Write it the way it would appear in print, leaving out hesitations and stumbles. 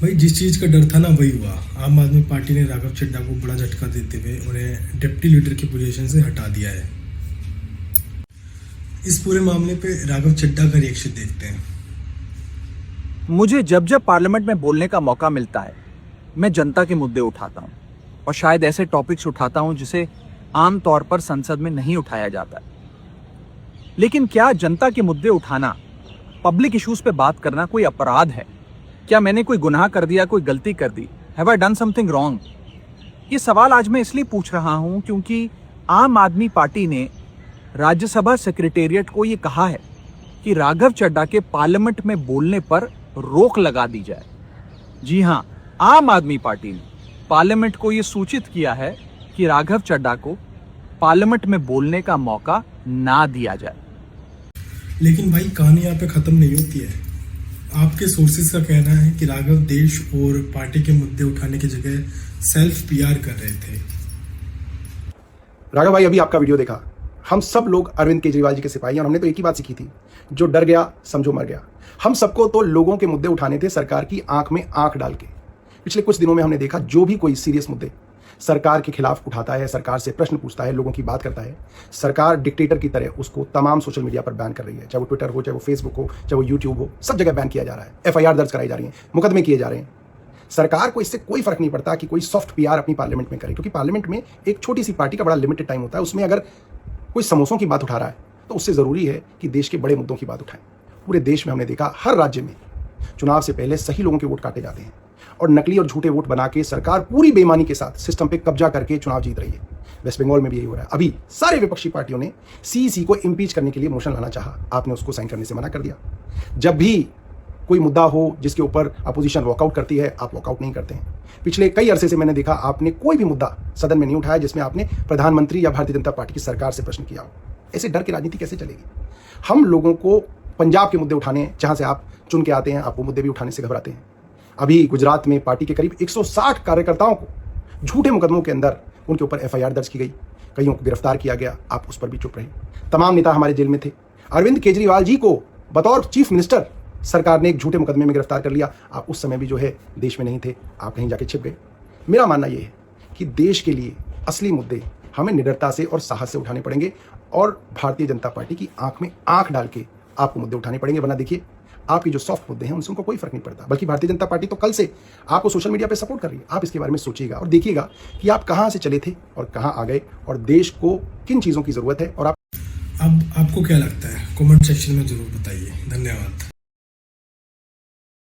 भाई जिस चीज़ का डर था ना वही हुआ। आम आदमी पार्टी ने राघव चड्ढा को बड़ा झटका देते हुए उन्हें डिप्टी लीडर की पोजीशन से हटा दिया है। इस पूरे मामले पे राघव चड्ढा का रिएक्शन देखते हैं। मुझे जब जब पार्लियामेंट में बोलने का मौका मिलता है मैं जनता के मुद्दे उठाता हूं और शायद ऐसे टॉपिक्स उठाता हूं जिसे आम तौर पर संसद में नहीं उठाया जाता है। लेकिन क्या जनता के मुद्दे उठाना, पब्लिक इश्यूज पे बात करना कोई अपराध है? क्या मैंने कोई गुनाह कर दिया, कोई गलती कर दी? Have I done something wrong? ये सवाल आज मैं इसलिए पूछ रहा हूं क्योंकि आम आदमी पार्टी ने राज्यसभा सेक्रेटेरिएट को ये कहा है कि राघव चड्ढा के पार्लियामेंट में बोलने पर रोक लगा दी जाए। जी हां, आम आदमी पार्टी ने पार्लियामेंट को यह सूचित किया है कि राघव चड्ढा को पार्लियामेंट में बोलने का मौका ना दिया जाए। लेकिन भाई कहानी यहाँ पे खत्म नहीं होती है। आपके सोर्सेज का कहना है कि राघव देश और पार्टी के मुद्दे उठाने की जगह सेल्फ पीआर कर रहे थे। राघव भाई, अभी आपका वीडियो देखा। हम सब लोग अरविंद केजरीवाल जी के सिपाही हैं और हमने तो एक ही बात सीखी थी, जो डर गया समझो मर गया। हम सबको तो लोगों के मुद्दे उठाने थे, सरकार की आंख में आंख डाल के। पिछले कुछ दिनों में हमने देखा जो भी कोई सीरियस मुद्दे सरकार के खिलाफ उठाता है, सरकार से प्रश्न पूछता है, लोगों की बात करता है, सरकार डिक्टेटर की तरह उसको तमाम सोशल मीडिया पर बैन कर रही है। चाहे वो ट्विटर हो, चाहे वो फेसबुक हो, चाहे वो यूट्यूब हो, सब जगह बैन किया जा रहा है। एफआईआर दर्ज कराई जा रही है, मुकदमे किए जा रहे हैं। सरकार को इससे कोई फर्क नहीं पड़ता कि कोई सॉफ्ट पीआर अपनी पार्लियामेंट में करे, क्योंकि पार्लियामेंट में एक छोटी सी पार्टी का बड़ा लिमिटेड टाइम होता है। उसमें अगर कोई समोसों की बात उठा रहा है तो उससे जरूरी है कि देश के बड़े मुद्दों की बात उठाएं। पूरे देश में हमने देखा, हर राज्य में चुनाव से पहले सही लोगों के वोट काटे जाते हैं और नकली और झूठे वोट बना के सरकार पूरी बेईमानी के साथ सिस्टम पे कब्जा करके चुनाव जीत रही है। वेस्ट बंगाल में भी यही हो रहा है। अभी सारे विपक्षी पार्टियों ने सीईसी को इम्पीच करने के लिए मोशन लाना चाहा, आपने उसको साइन करने से मना कर दिया। जब भी कोई मुद्दा हो जिसके ऊपर अपोजिशन वॉकआउट करती है, आप वॉकआउट नहीं करते हैं। पिछले कई अरसे से मैंने देखा आपने कोई भी मुद्दा सदन में नहीं उठाया जिसमें आपने प्रधानमंत्री या भारतीय जनता पार्टी की सरकार से प्रश्न किया हो। ऐसे डर की राजनीति कैसे चलेगी? हम लोगों को पंजाब के मुद्दे उठाने, जहां से आप चुन के आते हैं, आप वो मुद्दे भी उठाने से घबराते हैं। अभी गुजरात में पार्टी के करीब 160 कार्यकर्ताओं को झूठे मुकदमों के अंदर उनके ऊपर एफआईआर दर्ज की गई, कईयों को गिरफ्तार किया गया, आप उस पर भी चुप रहे। तमाम नेता हमारे जेल में थे। अरविंद केजरीवाल जी को बतौर चीफ मिनिस्टर सरकार ने एक झूठे मुकदमे में गिरफ्तार कर लिया। आप उस समय भी जो है देश में नहीं थे, आप कहीं जाके छिप गए। मेरा मानना यह है कि देश के लिए असली मुद्दे हमें निडरता से और साहस से उठाने पड़ेंगे और भारतीय जनता पार्टी की आंख में आंख डाल के आपको मुद्दे उठाने पड़ेंगे। वरना देखिए, आपकी जो सॉफ्ट मुद्दे हैं उनसे उनको कोई फर्क नहीं पड़ता। बल्कि भारतीय जनता पार्टी तो कल से आपको सोशल मीडिया पे सपोर्ट कर रही है। आप इसके बारे में सोचिएगा और देखिएगा कि आप कहां से चले थे और कहां आ गए और देश को किन चीजों की जरूरत है। और अब आपको क्या लगता है, कमेंट सेक्शन में जरूर बताइए। धन्यवाद।